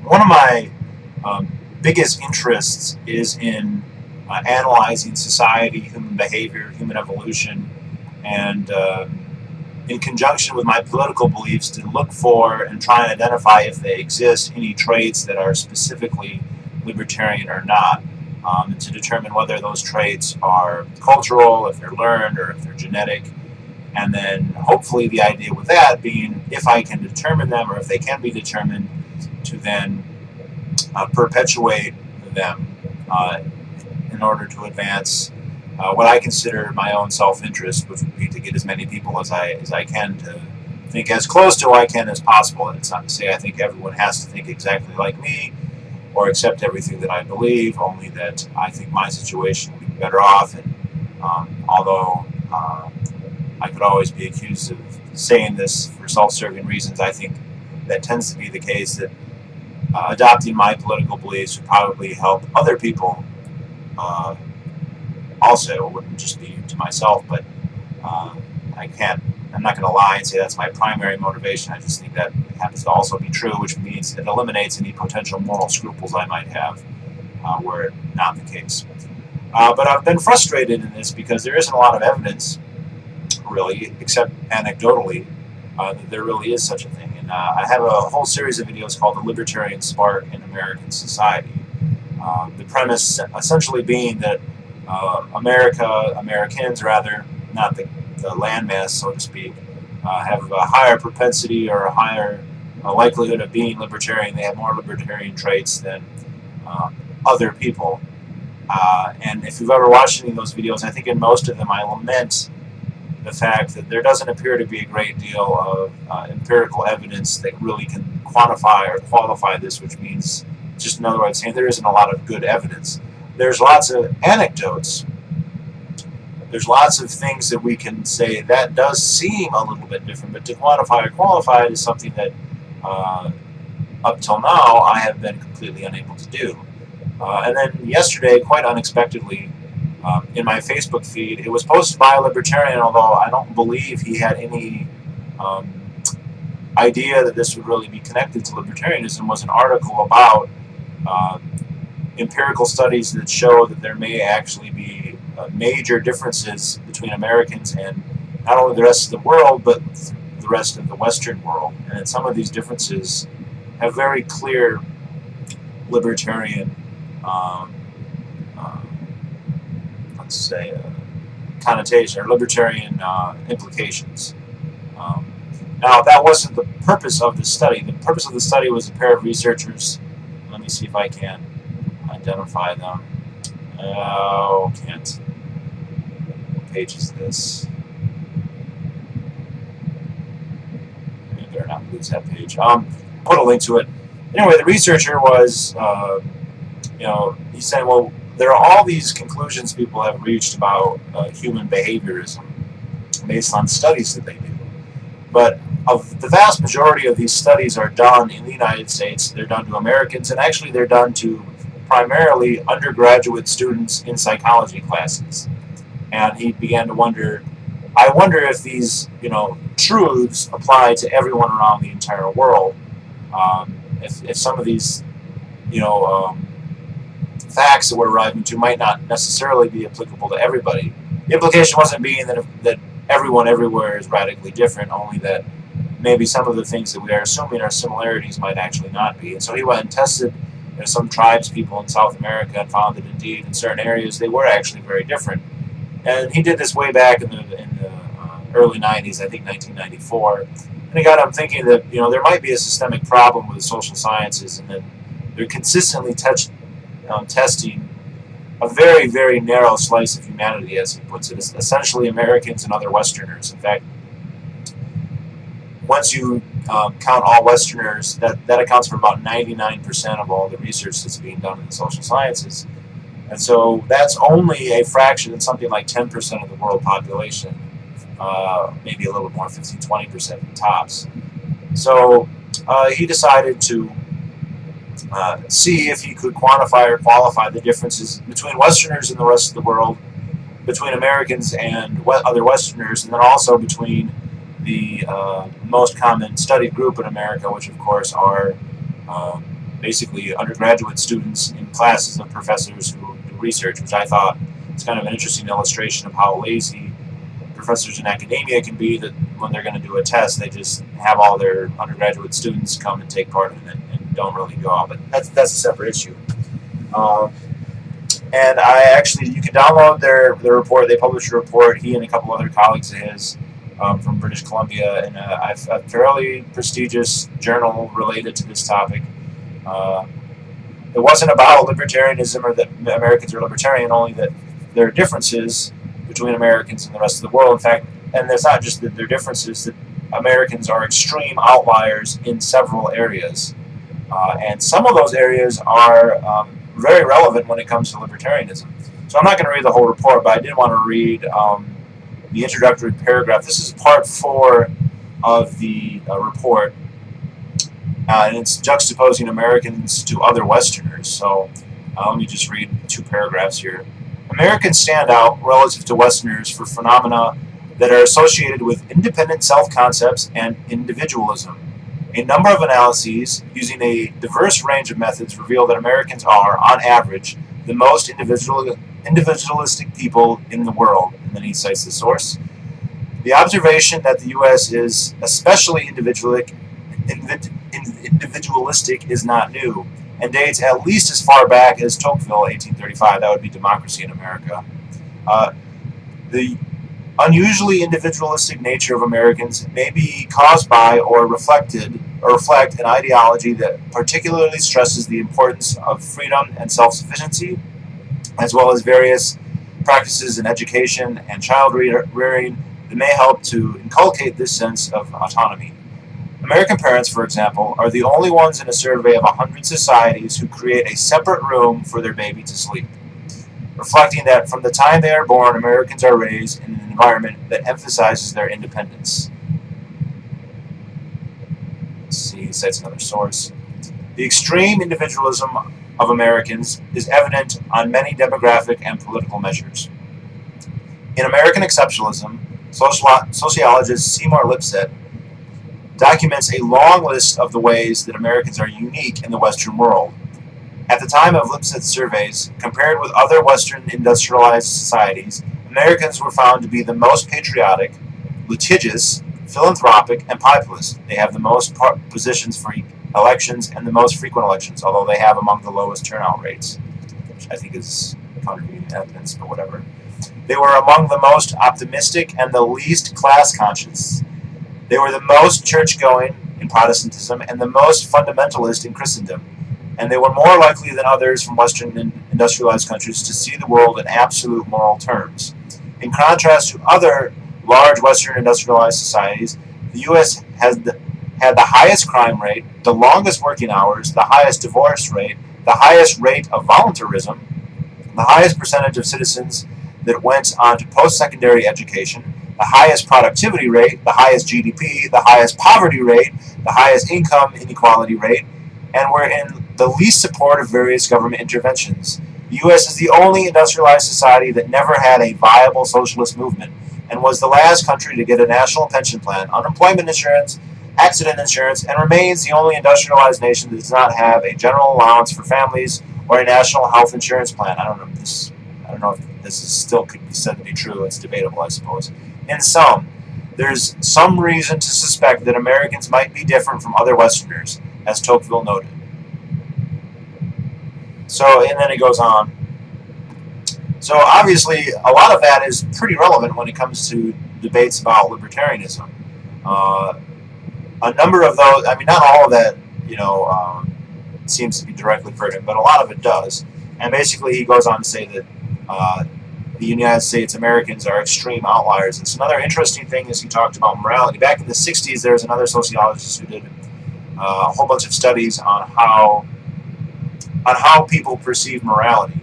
One of my biggest interests is in analyzing society, human behavior, human evolution, and in conjunction with my political beliefs, to look for and try and identify if they exist any traits that are specifically libertarian or not, and to determine whether those traits are cultural, if they're learned, or if they're genetic. And then hopefully the idea with that being, if I can determine them or if they can be determined, to then perpetuate them in order to advance what I consider my own self-interest, which would be to get as many people as I can to think as close to I can as possible. And it's not to say I think everyone has to think exactly like me or accept everything that I believe, only that I think my situation would be better off. And although I could always be accused of saying this for self-serving reasons, I think that tends to be the case, that adopting my political beliefs would probably help other people also. It wouldn't just be to myself, but I'm not going to lie and say that's my primary motivation. I just think that happens to also be true, which means it eliminates any potential moral scruples I might have were it not the case. But I've been frustrated in this because there isn't a lot of evidence, really, except anecdotally, that there really is such a thing. And I have a whole series of videos called The Libertarian Spark in American Society. The premise essentially being that Americans rather, not the landmass, so to speak, have a higher propensity or a higher likelihood of being libertarian. They have more libertarian traits than other people. And if you've ever watched any of those videos, I think in most of them I lament the fact that there doesn't appear to be a great deal of empirical evidence that really can quantify or qualify this, which means, just another way of saying, there isn't a lot of good evidence. There's lots of anecdotes. There's lots of things that we can say that does seem a little bit different, but to quantify or qualify it is something that up till now I have been completely unable to do. And then yesterday, quite unexpectedly, in my Facebook feed, it was posted by a libertarian, although I don't believe he had any idea that this would really be connected to libertarianism, was an article about empirical studies that show that there may actually be major differences between Americans and not only the rest of the world, but the rest of the Western world. And that some of these differences have very clear libertarian let's say connotation, or libertarian implications. Now, that wasn't the purpose of the study. The purpose of the study was a pair of researchers. Let me see if I can identify them. Oh, can't. What page is this? I better not lose that page. Put a link to it. Anyway, the researcher was, he's saying, well, there are all these conclusions people have reached about human behaviorism based on studies that they do. But of the vast majority of these studies are done in the United States. They're done to Americans, and actually they're done to primarily undergraduate students in psychology classes. And he began to wonder, I wonder if these, truths apply to everyone around the entire world. If some of these, facts that we're arriving to might not necessarily be applicable to everybody. The implication wasn't being that everyone everywhere is radically different, only that maybe some of the things that we are assuming are similarities might actually not be. And so he went and tested some tribes people in South America and found that indeed in certain areas they were actually very different. And he did this way back in the early 90s, I think 1994. And it got him thinking that there might be a systemic problem with the social sciences, and that they're consistently testing a very, very narrow slice of humanity, as he puts it, essentially Americans and other Westerners. In fact, once you count all Westerners, that accounts for about 99% of all the research that's being done in the social sciences. And so that's only a fraction, it's something like 10% of the world population, maybe a little more, 15-20% tops. So he decided to see if he could quantify or qualify the differences between Westerners and the rest of the world, between Americans and other Westerners, and then also between the most common studied group in America, which of course are basically undergraduate students in classes of professors who do research, which I thought is kind of an interesting illustration of how lazy professors in academia can be, that when they're going to do a test, they just have all their undergraduate students come and take part in it and don't really go out. But that's a separate issue. And you can download their report. They published a report, he and a couple other colleagues of his, from British Columbia, in a fairly prestigious journal related to this topic. It wasn't about libertarianism or that Americans are libertarian, only that there are differences between Americans and the rest of the world. In fact, and it's not just that there are differences, that Americans are extreme outliers in several areas. And some of those areas are very relevant when it comes to libertarianism. So I'm not going to read the whole report, but I did want to read the introductory paragraph. This is part 4 of the report, and it's juxtaposing Americans to other Westerners. So let me just read 2 paragraphs here. Americans stand out relative to Westerners for phenomena that are associated with independent self-concepts and individualism. A number of analyses using a diverse range of methods reveal that Americans are, on average, the most individualistic people in the world. And then he cites the source. The observation that the U.S. is especially individualistic is not new, and dates at least as far back as Tocqueville, 1835. That would be Democracy in America. The unusually individualistic nature of Americans may be caused by or reflect an ideology that particularly stresses the importance of freedom and self-sufficiency, as well as various practices in education and child rearing that may help to inculcate this sense of autonomy. American parents, for example, are the only ones in a survey of 100 societies who create a separate room for their baby to sleep, reflecting that from the time they are born, Americans are raised in an environment that emphasizes their independence. Let's see, he cites another source. The extreme individualism of Americans is evident on many demographic and political measures. In American Exceptionalism, sociologist Seymour Lipset documents a long list of the ways that Americans are unique in the Western world. At the time of Lipset's surveys, compared with other Western industrialized societies, Americans were found to be the most patriotic, litigious, philanthropic, and populist. They have the most positions for elections and the most frequent elections, although they have among the lowest turnout rates, which I think is contributing evidence, but whatever. They were among the most optimistic and the least class-conscious. They were the most church-going in Protestantism and the most fundamentalist in Christendom. And they were more likely than others from Western industrialized countries to see the world in absolute moral terms. In contrast to other large Western industrialized societies, the U.S. had the highest crime rate, the longest working hours, the highest divorce rate, the highest rate of voluntarism, the highest percentage of citizens that went on to post-secondary education, the highest productivity rate, the highest GDP, the highest poverty rate, the highest income inequality rate, and were in the least support of various government interventions. The U.S. is the only industrialized society that never had a viable socialist movement and was the last country to get a national pension plan, unemployment insurance, accident insurance, and remains the only industrialized nation that does not have a general allowance for families or a national health insurance plan. I don't know if this is still could be said to be true. It's debatable, I suppose. In sum, there's some reason to suspect that Americans might be different from other Westerners, as Tocqueville noted. So, and then it goes on. So obviously, a lot of that is pretty relevant when it comes to debates about libertarianism. A number of those, I mean, not all of that, seems to be directly pertinent, but a lot of it does. And basically, he goes on to say that the United States Americans are extreme outliers. And so another interesting thing is he talked about morality. Back in the 60s, there was another sociologist who did a whole bunch of studies on how people perceive morality.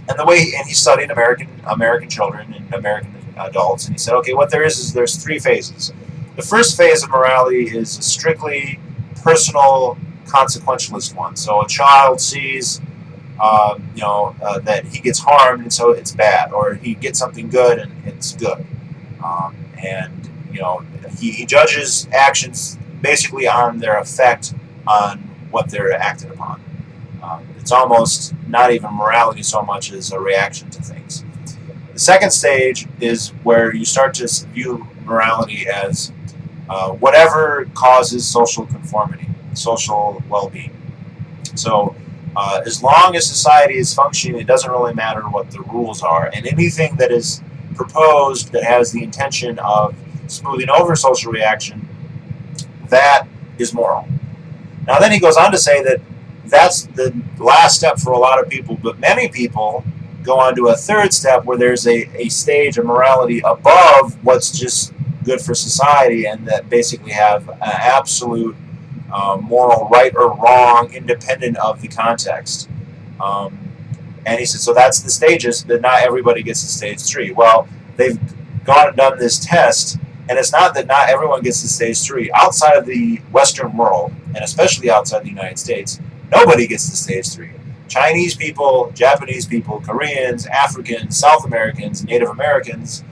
And he studied American children and American adults, and he said, okay, what there's 3 phases. The first phase of morality is a strictly personal, consequentialist one. So a child sees, that he gets harmed, and so it's bad, or he gets something good, and it's good. He judges actions basically on their effect on what they're acted upon. It's almost not even morality so much as a reaction to things. The second stage is where you start to view morality as whatever causes social conformity, social well-being. So as long as society is functioning, it doesn't really matter what the rules are. And anything that is proposed that has the intention of smoothing over social reaction, that is moral. Now then he goes on to say that that's the last step for a lot of people, but many people go on to a third step where there's a stage of morality above what's just good for society, and that basically have an absolute moral right or wrong independent of the context. And he said, so that's the stages, but not everybody gets to stage 3. Well, they've gone and done this test, and it's not that not everyone gets to stage 3. Outside of the Western world, and especially outside the United States, nobody gets to stage 3. Chinese people, Japanese people, Koreans, Africans, South Americans, Native Americans,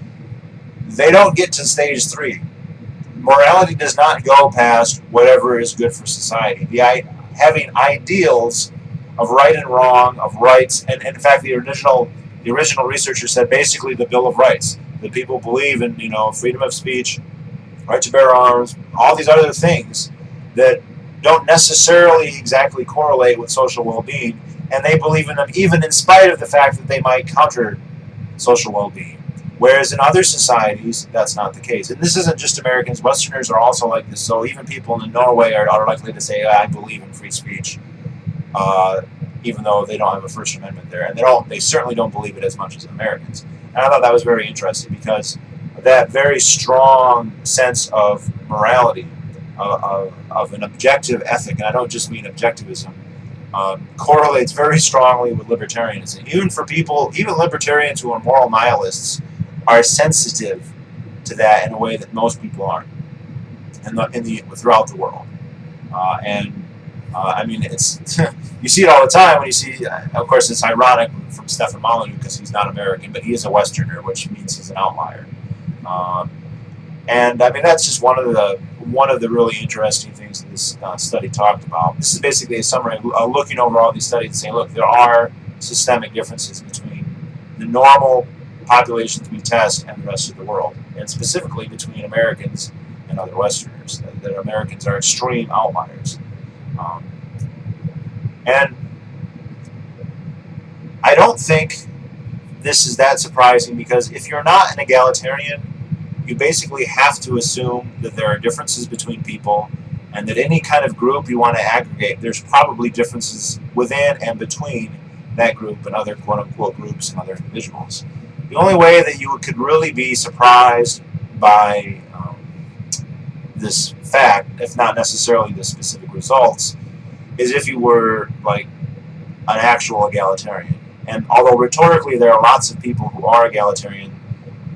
they don't get to stage 3. Morality does not go past whatever is good for society. Having ideals of right and wrong, of rights, and in fact, the original researcher said basically the Bill of Rights. That people believe in, freedom of speech, right to bear arms, all these other things that don't necessarily exactly correlate with social well-being, and they believe in them even in spite of the fact that they might counter social well-being. Whereas in other societies, that's not the case. And this isn't just Americans. Westerners are also like this. So even people in Norway are likely to say, I believe in free speech, even though they don't have a First Amendment there. And they certainly don't believe it as much as Americans. And I thought that was very interesting because that very strong sense of morality, of an objective ethic, and I don't just mean objectivism, correlates very strongly with libertarianism. Even libertarians who are moral nihilists are sensitive to that in a way that most people aren't throughout the world. I mean, it's you see it all the time when you see. Of course, it's ironic from Stefan Molyneux because he's not American, but he is a Westerner, which means he's an outlier. And I mean, that's just one of the really interesting things that this study talked about. This is basically a summary of looking over all these studies and saying, look, there are systemic differences between the normal populations we test and the rest of the world, and specifically between Americans and other Westerners. That Americans are extreme outliers. And I don't think this is that surprising, because if you're not an egalitarian, you basically have to assume that there are differences between people, and that any kind of group you want to aggregate, there's probably differences within and between that group and other quote-unquote groups and other individuals. The only way that you could really be surprised by this fact, if not necessarily the specific results, is if you were like an actual egalitarian. And although rhetorically there are lots of people who are egalitarian,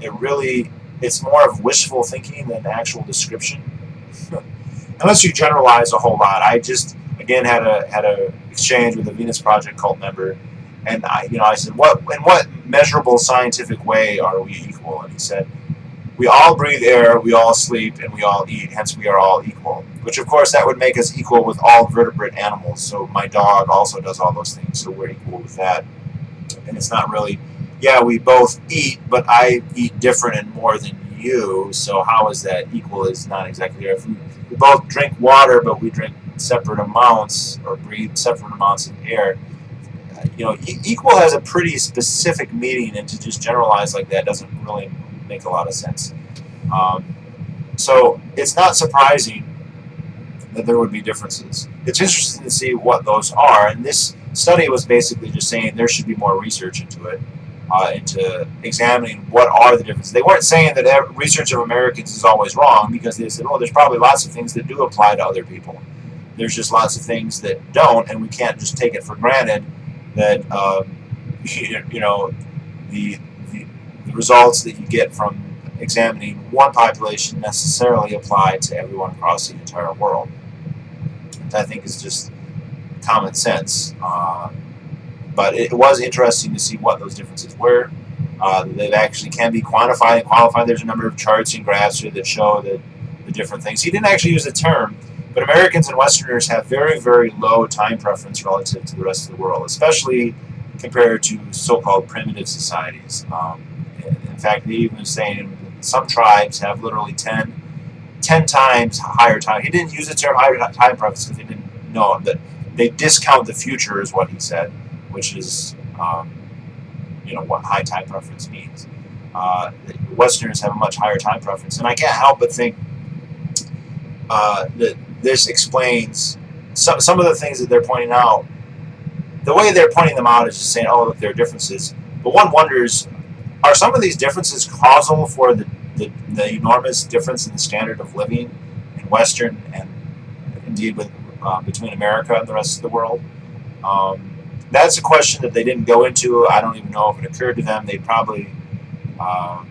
it's more of wishful thinking than actual description. Unless you generalize a whole lot. I just again had a exchange with a Venus Project cult member, and I said, in what measurable scientific way are we equal? And he said, we all breathe air, we all sleep, and we all eat, hence we are all equal. Which, of course, that would make us equal with all vertebrate animals. So my dog also does all those things, so we're equal with that. And it's not really, yeah, we both eat, but I eat different and more than you, so how is that equal is not exactly there. If we both drink water, but we drink separate amounts, or breathe separate amounts of air, equal has a pretty specific meaning, and to just generalize like that doesn't really make a lot of sense. So it's not surprising that there would be differences. It's interesting to see what those are, and this study was basically just saying there should be more research into it, into examining what are the differences. They weren't saying that research of Americans is always wrong, because they said, oh, there's probably lots of things that do apply to other people. There's just lots of things that don't, and we can't just take it for granted that the results that you get from examining one population necessarily apply to everyone across the entire world. Which I think is just common sense. But it was interesting to see what those differences were. They actually can be quantified and qualified. There's a number of charts and graphs here that show the different things. He didn't actually use the term, But Americans and Westerners have very, very low time preference relative to the rest of the world, especially compared to so-called primitive societies. In fact, they even saying some tribes have literally 10 times higher time. He didn't use the term higher time preference because they didn't know that they discount the future, is what he said, which is what high time preference means. Westerners have a much higher time preference, and I can't help but think that this explains some of the things that they're pointing out. The way they're pointing them out is just saying, "Oh, look, there are differences." But one wonders, are some of these differences causal for the enormous difference in the standard of living in Western and indeed with between America and the rest of the world? That's a question that they didn't go into. I don't even know if it occurred to them. They probably, I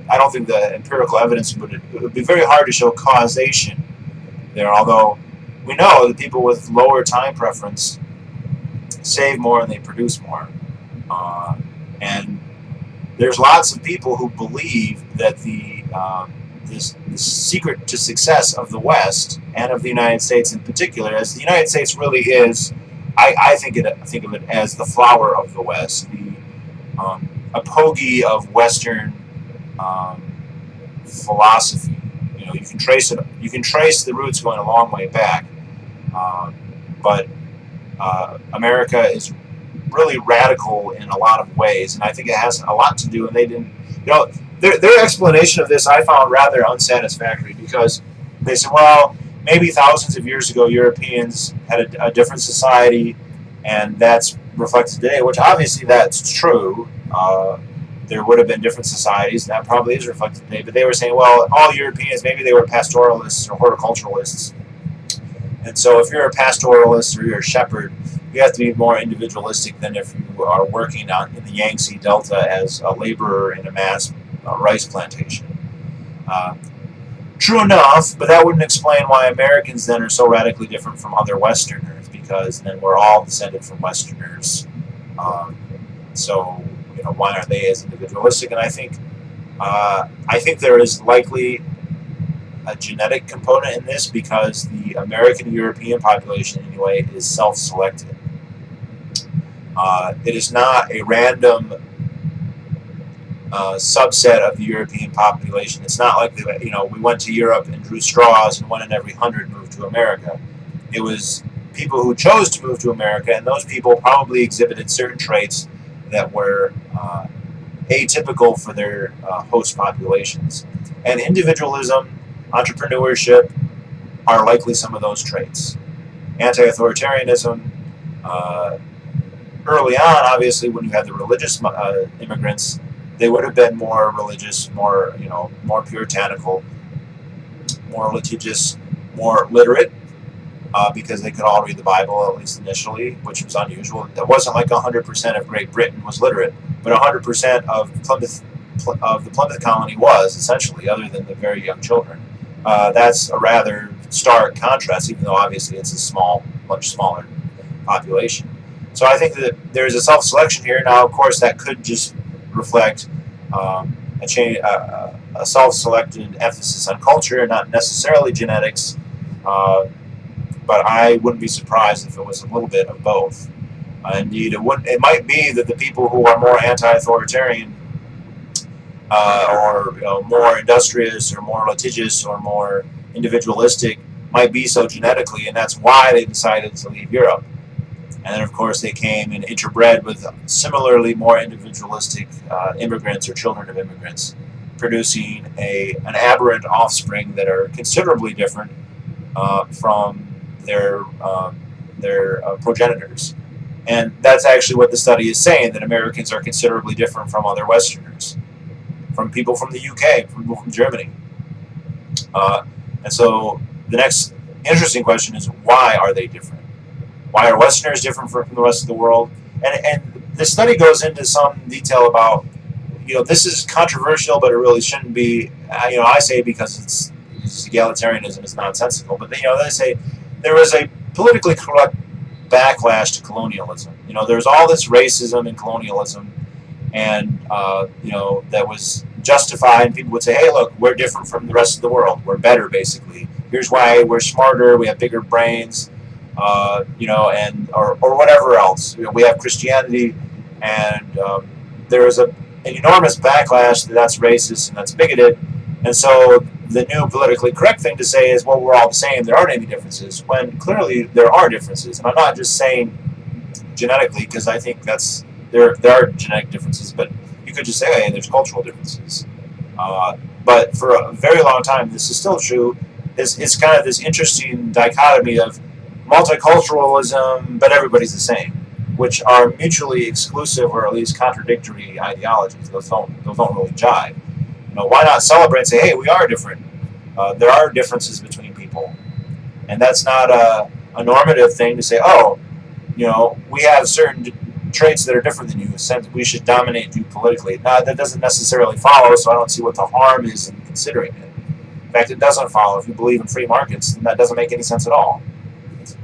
don't think the empirical evidence it would be very hard to show causation there, although we know that people with lower time preference save more and they produce more. And there's lots of people who believe that this secret to success of the West and of the United States in particular, as the United States really is, I think of it as the flower of the West, the apogee of Western philosophy. You can trace it. You can trace the roots going a long way back, but America is really radical in a lot of ways, and I think it has a lot to do. And they didn't, their explanation of this I found rather unsatisfactory, because they said, well, maybe thousands of years ago Europeans had a different society, and that's reflected today, which obviously that's true. There would have been different societies, and that probably is reflected today. But they were saying, well, all Europeans, maybe they were pastoralists or horticulturalists. And so if you're a pastoralist or you're a shepherd, you have to be more individualistic than if you are working in the Yangtze Delta as a laborer in a mass rice plantation. True enough, but that wouldn't explain why Americans then are so radically different from other Westerners, because then we're all descended from Westerners. So why aren't they as individualistic? And I think there is likely a genetic component in this, because the American and European population anyway is self-selected. It is not a random subset of the European population. It's not like we went to Europe and drew straws and 1 in every 100 moved to America. It was people who chose to move to America, and those people probably exhibited certain traits that were atypical for their host populations. And individualism, entrepreneurship are likely some of those traits. Anti-authoritarianism, early on, obviously, when you had the religious immigrants, they would have been more religious, more puritanical, more litigious, more literate, because they could all read the Bible, at least initially, which was unusual. It wasn't like 100% of Great Britain was literate, but 100% of the Plymouth colony was, essentially, other than the very young children. That's a rather stark contrast, even though obviously it's a much smaller population. So I think that there's a self-selection here. Now, of course, that could just reflect a self-selected emphasis on culture, not necessarily genetics. But I wouldn't be surprised if it was a little bit of both. Indeed, it might be that the people who are more anti-authoritarian or more industrious or more litigious or more individualistic might be so genetically, and that's why they decided to leave Europe. And then, of course, they came and interbred with similarly more individualistic immigrants or children of immigrants, producing an aberrant offspring that are considerably different from their progenitors. And that's actually what the study is saying, that Americans are considerably different from other Westerners, from people from the UK, from people from Germany. And so the next interesting question is, why are they different? Why are Westerners different from the rest of the world? And the study goes into some detail about, this is controversial, but it really shouldn't be. I say because it's egalitarianism is nonsensical, but they say there was a politically correct backlash to colonialism. There's all this racism and colonialism, and that was justified. And people would say, "Hey, look, we're different from the rest of the world. We're better, basically, here's why we're smarter, we have bigger brains, and or whatever else. We have Christianity, and there is an enormous backlash that's racist and that's bigoted, and so the new politically correct thing to say is, well, we're all the same. There aren't any differences, when clearly there are differences. And I'm not just saying genetically, because I think there are genetic differences, but you could just say, hey, there's cultural differences. But for a very long time, this is still true. It's kind of this interesting dichotomy of multiculturalism, but everybody's the same, which are mutually exclusive or at least contradictory ideologies. Those don't really jive. Why not celebrate and say, hey, we are different. There are differences between people, and that's not a normative thing to say. Oh, we have certain traits that are different than you, since we should dominate you politically. Now, that doesn't necessarily follow, so I don't see what the harm is in considering it. In fact, it doesn't follow. If you believe in free markets, then that doesn't make any sense at all.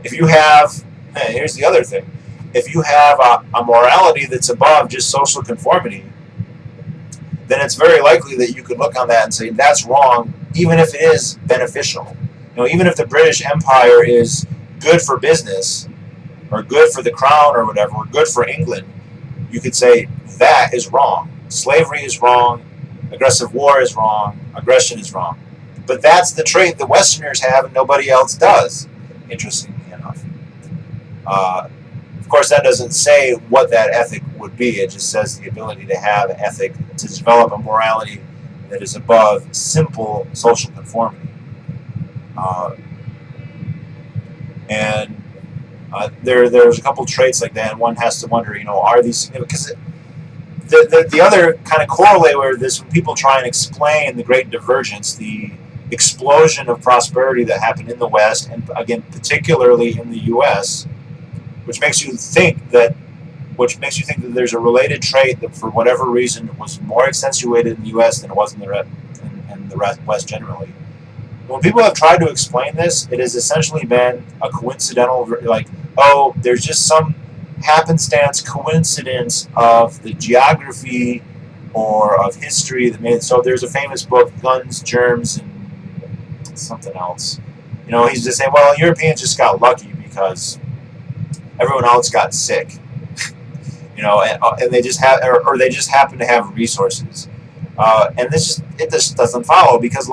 If you have, here's the other thing, if you have a morality that's above just social conformity, then it's very likely that you could look on that and say that's wrong, even if it is beneficial. Even if the British Empire is good for business, or good for the crown or whatever, or good for England, you could say that is wrong. Slavery is wrong, aggressive war is wrong, aggression is wrong. But that's the trait the Westerners have and nobody else does, interestingly enough. Of course, that doesn't say what that ethic would be. It just says the ability to have an ethic, to develop a morality that is above simple social conformity. There's a couple traits like that, and one has to wonder, are these significant? Because the other kind of corollary of this, when people try and explain the Great Divergence, the explosion of prosperity that happened in the West, and again, particularly in the U.S., which makes you think that there's a related trait that, for whatever reason, was more accentuated in the U.S. than it was in the West generally. When people have tried to explain this, it has essentially been a coincidental, like, oh, there's just some happenstance coincidence of the geography or of history that made it. So there's a famous book, Guns, Germs, and something else. He's just saying, well, Europeans just got lucky because everyone else got sick. And they just have, or they just happen to have resources. And it just doesn't follow, because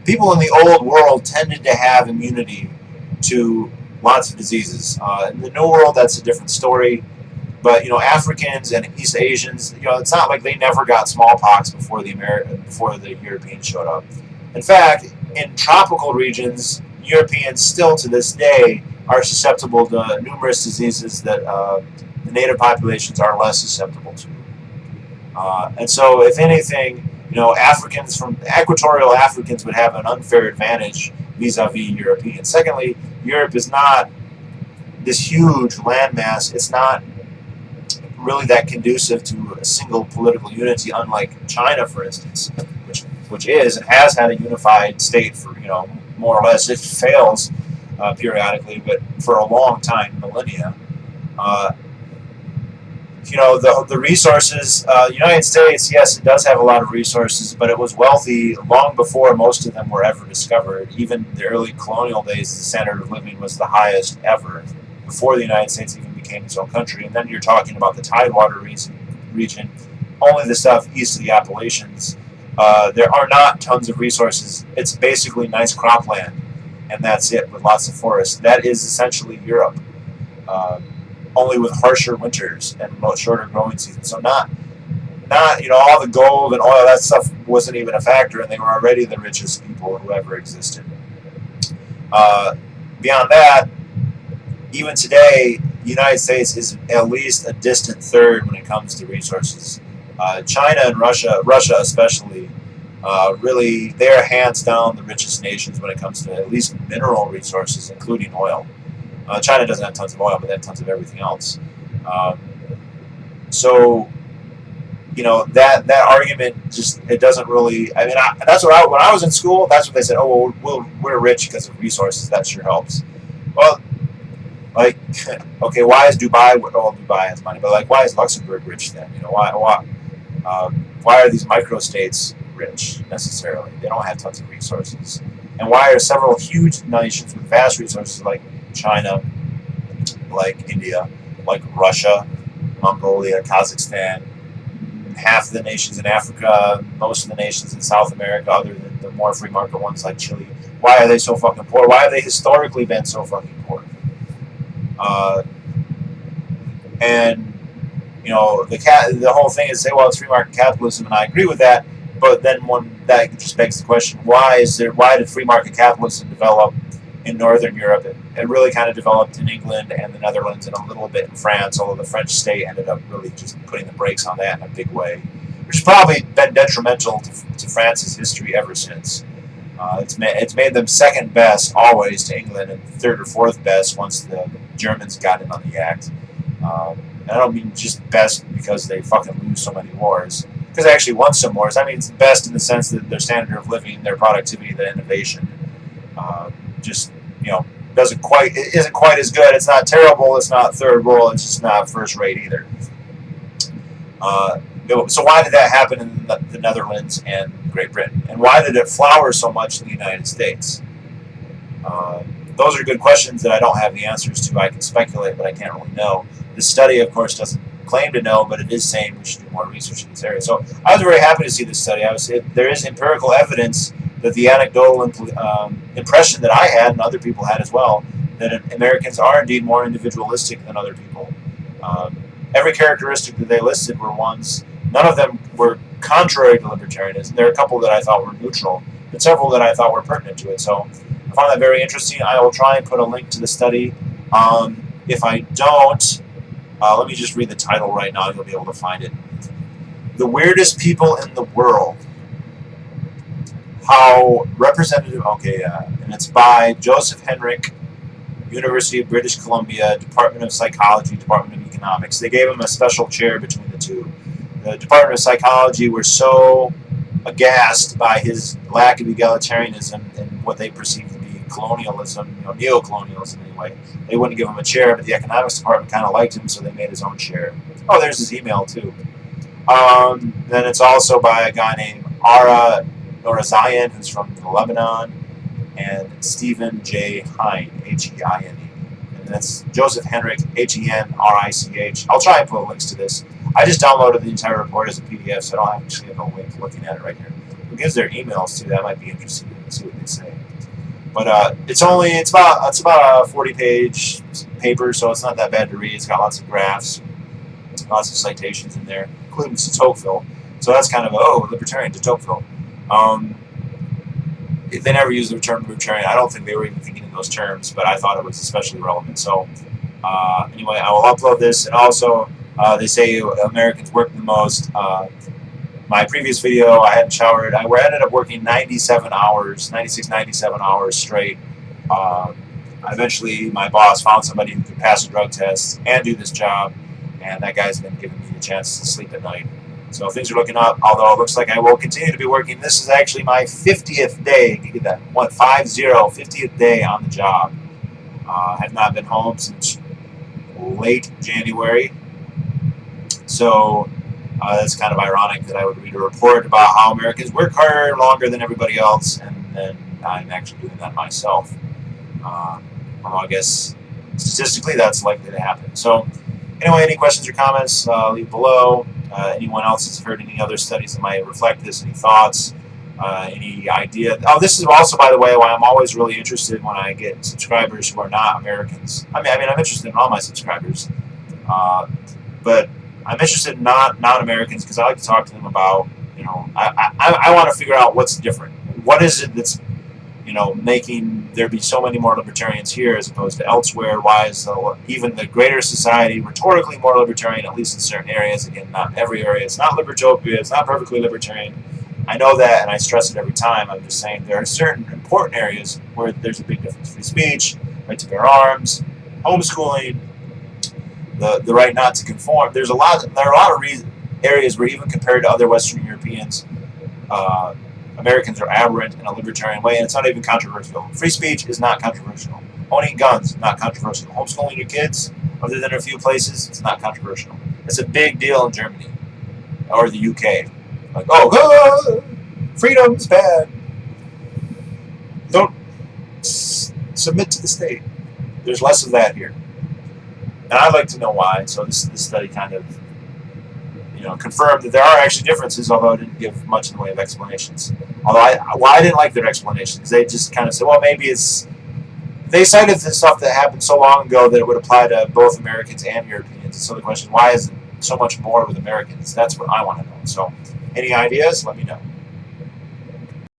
people in the old world tended to have immunity to lots of diseases. In the New World, that's a different story. But Africans and East Asians, it's not like they never got smallpox before the Europeans showed up. In fact, in tropical regions, Europeans still to this day are susceptible to numerous diseases that the native populations are less susceptible to. And so, if anything, equatorial Africans would have an unfair advantage vis-a-vis Europeans. Secondly, Europe is not this huge landmass. It's not really that conducive to a single political unity, unlike China, for instance, which is and has had a unified state for more or less. It fails periodically, but for a long time, millennia. The resources, the United States, yes, it does have a lot of resources, but it was wealthy long before most of them were ever discovered. Even the early colonial days, the standard of living was the highest ever, before the United States even became its own country. And then you're talking about the Tidewater region, only the stuff east of the Appalachians. There are not tons of resources. It's basically nice cropland, and that's it, with lots of forests. That is essentially Europe. Only with harsher winters and shorter growing seasons. So not all the gold and oil, that stuff wasn't even a factor, and they were already the richest people who ever existed. Beyond that, even today, the United States is at least a distant third when it comes to resources. China and Russia especially, really, they are hands down the richest nations when it comes to at least mineral resources, including oil. China doesn't have tons of oil, but they have tons of everything else. So, that argument it doesn't really. I mean, that's when I was in school. That's what they said. Oh, well, we're rich because of resources. That sure helps. Well, like, okay, why is Dubai? Well, Dubai has money, but why is Luxembourg rich then? Why are these microstates rich necessarily? They don't have tons of resources. And why are several huge nations with vast resources like China, like India, like Russia, Mongolia, Kazakhstan, half of the nations in Africa, most of the nations in South America, other than the more free market ones like Chile, why are they so fucking poor? Why have they historically been so fucking poor? And the whole thing is say, well, it's free market capitalism, and I agree with that. But then that just begs the question: why did free market capitalism develop in Northern Europe? It really kind of developed in England and the Netherlands and a little bit in France, although the French state ended up really just putting the brakes on that in a big way, which has probably been detrimental to France's history ever since. It's made them second best always to England and third or fourth best once the Germans got in on the act. I don't mean just best because they fucking lose so many wars, because they actually won some wars. I mean it's best in the sense that their standard of living, their productivity, their innovation, just isn't quite as good. It's not terrible. It's not third world. It's just not first rate either. So why did that happen in the Netherlands and Great Britain, and why did it flower so much in the United States? Those are good questions that I don't have the answers to. I can speculate, but I can't really know. This study, of course, doesn't claim to know, but it is saying we should do more research in this area. So I was very happy to see this study. There is empirical evidence that the anecdotal impression that I had and other people had as well, that Americans are indeed more individualistic than other people. Every characteristic that they listed were ones, none of them were contrary to libertarianism. There are a couple that I thought were neutral, but several that I thought were pertinent to it. So I found that very interesting. I will try and put a link to the study. If I don't, let me just read the title right now. You'll be able to find it. The Weirdest People in the World. How representative, and it's by Joseph Henrik, University of British Columbia, Department of Psychology, Department of Economics. They gave him a special chair between the two. The Department of Psychology were so aghast by his lack of egalitarianism and what they perceived to be colonialism, neo-colonialism anyway. They wouldn't give him a chair, but the economics department kind of liked him, so they made his own chair. Oh, there's his email too. Then it's also by a guy named Ara Norazayan, who's from Lebanon, and Stephen J. Hein, H-E-I-N-E. And that's Joseph Henrik, H-E-N-R-I-C-H. I'll try and put links to this. I just downloaded the entire report as a PDF, so I don't actually have no way of looking at it right here. Who gives their emails too? That might be interesting to see what they say. But it's about a 40-page paper, so it's not that bad to read. It's got lots of graphs, lots of citations in there, including de Tocqueville. So that's kind of libertarian de Tocqueville. They never used the term libertarian. I don't think they were even thinking in those terms, but I thought it was especially relevant. So anyway, I will upload this, and also they say Americans work the most. My previous video, I hadn't showered. I ended up working 96, 97 hours straight. Eventually, my boss found somebody who could pass a drug test and do this job, and that guy's been giving me the chance to sleep at night. So things are looking up, although it looks like I will continue to be working. This is actually my 50th day. You get that? 50th day on the job. I have not been home since late January. So that's kind of ironic that I would read a report about how Americans work harder, longer than everybody else, and then I'm actually doing that myself. Well, I guess statistically that's likely to happen. So anyway, any questions or comments, leave below. Anyone else has heard any other studies that might reflect this? Any thoughts? Any idea? Oh, this is also, by the way, why I'm always really interested when I get subscribers who are not Americans. I mean, I'm interested in all my subscribers, but I'm interested in non-Americans because I like to talk to them about, I want to figure out what's different. What is it that's, making there be so many more libertarians here as opposed to elsewhere? Why is even the greater society rhetorically more libertarian, at least in certain areas? Again, not every area. It's not libertopia. It's not perfectly libertarian. I know that, and I stress it every time. I'm just saying there are certain important areas where there's a big difference. Free speech, right to bear arms, homeschooling, the right not to conform. There are a lot of areas where even compared to other Western Europeans, Americans are aberrant in a libertarian way, and it's not even controversial. Free speech is not controversial. Owning guns, not controversial. Homeschooling your kids, other than a few places, it's not controversial. It's a big deal in Germany or the UK. Like, freedom's bad. Don't submit to the state. There's less of that here, and I'd like to know why. So this study kind of confirmed that there are actually differences, although it didn't give much in the way of explanations. Although I didn't like their explanations. They just kind of said, well, maybe it's. They cited the stuff that happened so long ago that it would apply to both Americans and Europeans. And so the question, why is it so much more with Americans? That's what I want to know. So, any ideas? Let me know.